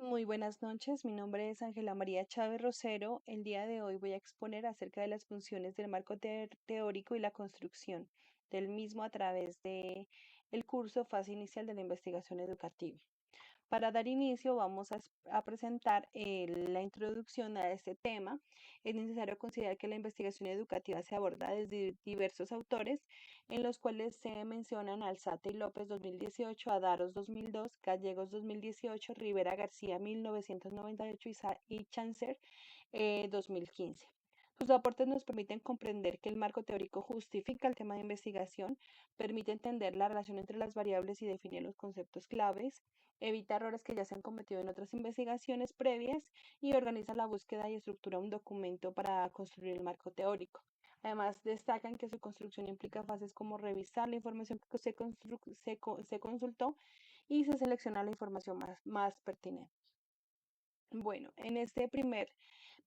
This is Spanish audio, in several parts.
Muy buenas noches, mi nombre es Ángela María Chávez Rosero. El día de hoy voy a exponer acerca de las funciones del marco teórico y la construcción del mismo a través de el curso Fase Inicial de la Investigación Educativa. Para dar inicio, vamos a presentar la introducción a este tema. Es necesario considerar que la investigación educativa se aborda desde diversos autores, en los cuales se mencionan Alzate y López 2018, Adaros 2002, Gallegos 2018, Rivera García 1998 y Chancer 2015. Sus aportes nos permiten comprender que el marco teórico justifica el tema de investigación, permite entender la relación entre las variables y define los conceptos claves, evita errores que ya se han cometido en otras investigaciones previas y organiza la búsqueda y estructura un documento para construir el marco teórico. Además, destacan que su construcción implica fases como revisar la información que se consultó y se selecciona la información más pertinente. Bueno, en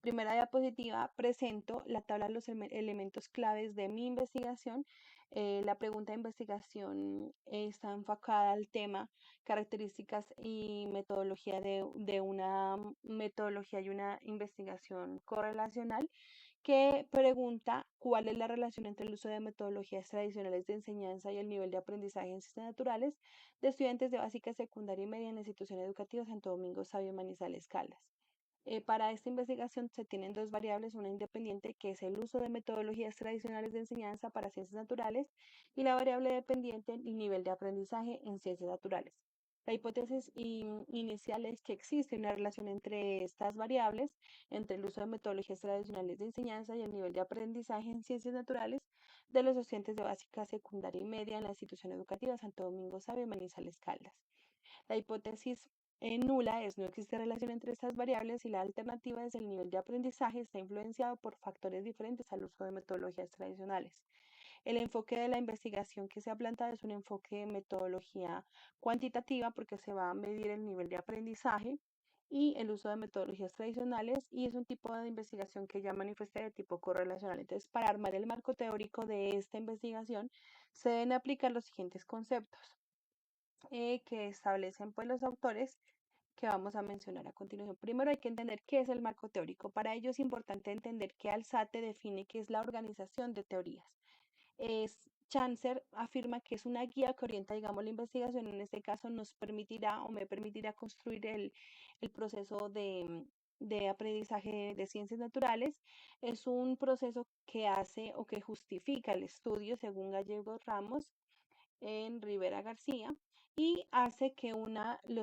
primera diapositiva presento la tabla de los elementos claves de mi investigación. La pregunta de investigación está enfocada al tema, características y metodología de una metodología y una investigación correlacional que pregunta cuál es la relación entre el uso de metodologías tradicionales de enseñanza y el nivel de aprendizaje en ciencias naturales de estudiantes de básica, secundaria y media en la institución educativa Santo Domingo Sabio Manizales Caldas. Para esta investigación se tienen dos variables, una independiente que es el uso de metodologías tradicionales de enseñanza para ciencias naturales y la variable dependiente, el nivel de aprendizaje en ciencias naturales. La hipótesis inicial es que existe una relación entre estas variables, entre el uso de metodologías tradicionales de enseñanza y el nivel de aprendizaje en ciencias naturales de los docentes de básica, secundaria y media en la institución educativa Santo Domingo Sabio Manizales Caldas. La hipótesis nula es no existe relación entre estas variables y la alternativa es el nivel de aprendizaje está influenciado por factores diferentes al uso de metodologías tradicionales. El enfoque de la investigación que se ha planteado es un enfoque de metodología cuantitativa porque se va a medir el nivel de aprendizaje y el uso de metodologías tradicionales y es un tipo de investigación que ya manifiesta de tipo correlacional. Entonces, para armar el marco teórico de esta investigación, se deben aplicar los siguientes conceptos que establecen pues los autores que vamos a mencionar a continuación. Primero hay que entender qué es el marco teórico. Para ello es importante entender que Alzate define qué es la organización de teorías. Chancer afirma que es una guía que orienta, digamos, la investigación. En este caso nos permitirá o me permitirá construir el proceso de aprendizaje de ciencias naturales. Es un proceso que hace o que justifica el estudio, según Gallegos Ramos, en Rivera García y hace que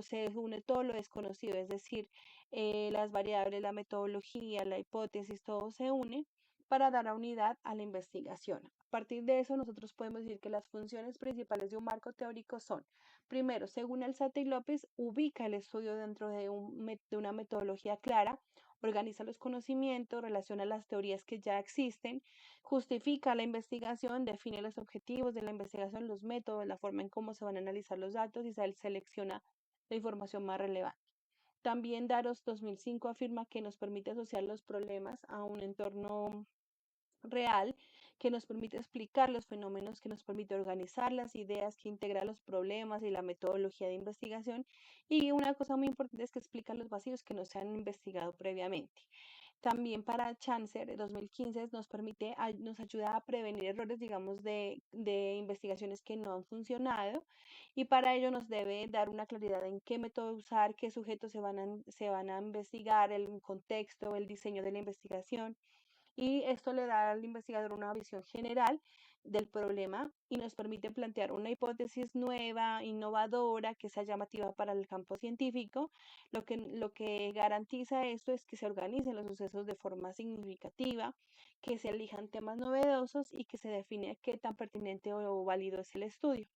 se une todo lo desconocido, es decir, las variables, la metodología, la hipótesis, todo se une para dar a unidad a la investigación. A partir de eso, nosotros podemos decir que las funciones principales de un marco teórico son, primero, según Alzate y López, ubica el estudio dentro de una metodología clara, organiza los conocimientos, relaciona las teorías que ya existen, justifica la investigación, define los objetivos de la investigación, los métodos, la forma en cómo se van a analizar los datos y se selecciona la información más relevante. También Daros 2005 afirma que nos permite asociar los problemas a un entorno real que nos permite explicar los fenómenos, que nos permite organizar las ideas, que integra los problemas y la metodología de investigación. Y una cosa muy importante es que explica los vacíos que no se han investigado previamente. También para Chancer 2015 nos permite, nos ayuda a prevenir errores, digamos, de investigaciones que no han funcionado y para ello nos debe dar una claridad en qué método usar, qué sujetos se van a investigar, el contexto, el diseño de la investigación y esto le da al investigador una visión general del problema y nos permite plantear una hipótesis nueva, innovadora, que sea llamativa para el campo científico. Lo que garantiza esto es que se organicen los sucesos de forma significativa, que se elijan temas novedosos y que se define qué tan pertinente o válido es el estudio.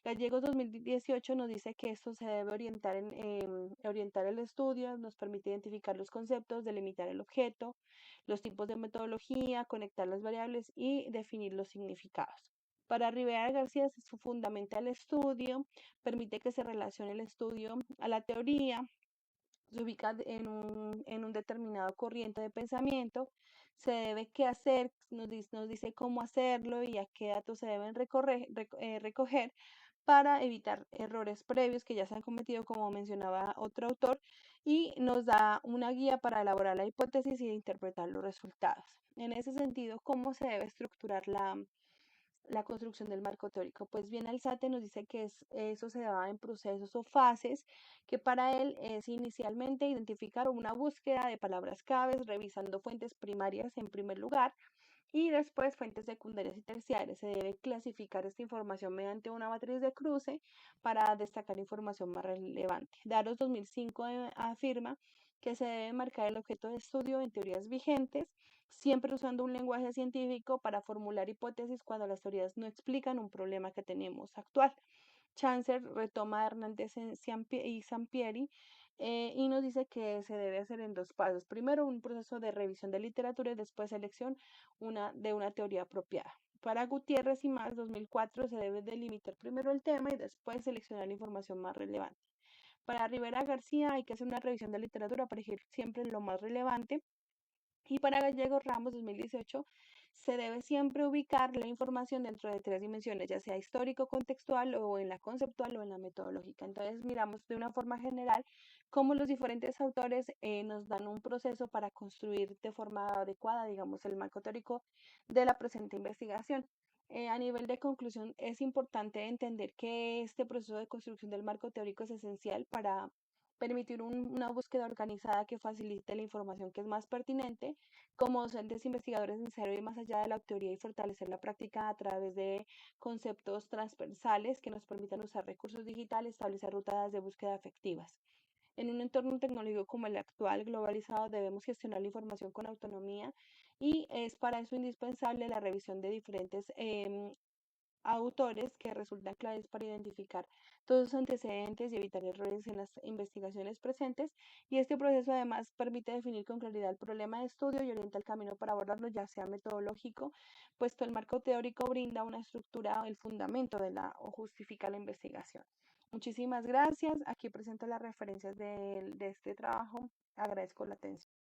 Gallegos 2018 nos dice que esto se debe orientar orientar el estudio, nos permite identificar los conceptos, delimitar el objeto, los tipos de metodología, conectar las variables y definir los significados. Para Rivera García se fundamenta el estudio, permite que se relacione el estudio a la teoría, se ubica en un determinado corriente de pensamiento, se debe qué hacer, nos dice cómo hacerlo y a qué datos se deben recoger para evitar errores previos que ya se han cometido, como mencionaba otro autor, y nos da una guía para elaborar la hipótesis y interpretar los resultados. En ese sentido, ¿cómo se debe estructurar la construcción del marco teórico? Pues bien, Alzate nos dice que eso se da en procesos o fases, que para él es inicialmente identificar una búsqueda de palabras claves, revisando fuentes primarias en primer lugar, y después fuentes secundarias y terciarias. Se debe clasificar esta información mediante una matriz de cruce para destacar información más relevante. Daros 2005 afirma que se debe marcar el objeto de estudio en teorías vigentes, siempre usando un lenguaje científico para formular hipótesis cuando las teorías no explican un problema que tenemos actual. Chancer retoma a Hernández y Sampieri, y nos dice que se debe hacer en dos pasos. Primero, un proceso de revisión de literatura y después selección de una teoría apropiada. Para Gutiérrez y más, 2004, se debe delimitar primero el tema y después seleccionar la información más relevante. Para Rivera García hay que hacer una revisión de literatura para elegir siempre lo más relevante. Y para Gallegos Ramos 2018 se debe siempre ubicar la información dentro de tres dimensiones, ya sea histórico, contextual o en la conceptual o en la metodológica. Entonces miramos de una forma general cómo los diferentes autores nos dan un proceso para construir de forma adecuada, digamos, el marco teórico de la presente investigación. A nivel de conclusión, es importante entender que este proceso de construcción del marco teórico es esencial para permitir una búsqueda organizada que facilite la información que es más pertinente. Como docentes investigadores, es necesario ir más allá de la teoría y fortalecer la práctica a través de conceptos transversales que nos permitan usar recursos digitales, establecer rutas de búsqueda efectivas. En un entorno tecnológico como el actual, globalizado, debemos gestionar la información con autonomía, y es para eso indispensable la revisión de diferentes autores que resultan claves para identificar todos los antecedentes y evitar errores en las investigaciones presentes. Y este proceso además permite definir con claridad el problema de estudio y orienta el camino para abordarlo, ya sea metodológico, puesto el marco teórico brinda una estructura, el fundamento de la o justifica la investigación. Muchísimas gracias. Aquí presento las referencias de este trabajo. Agradezco la atención.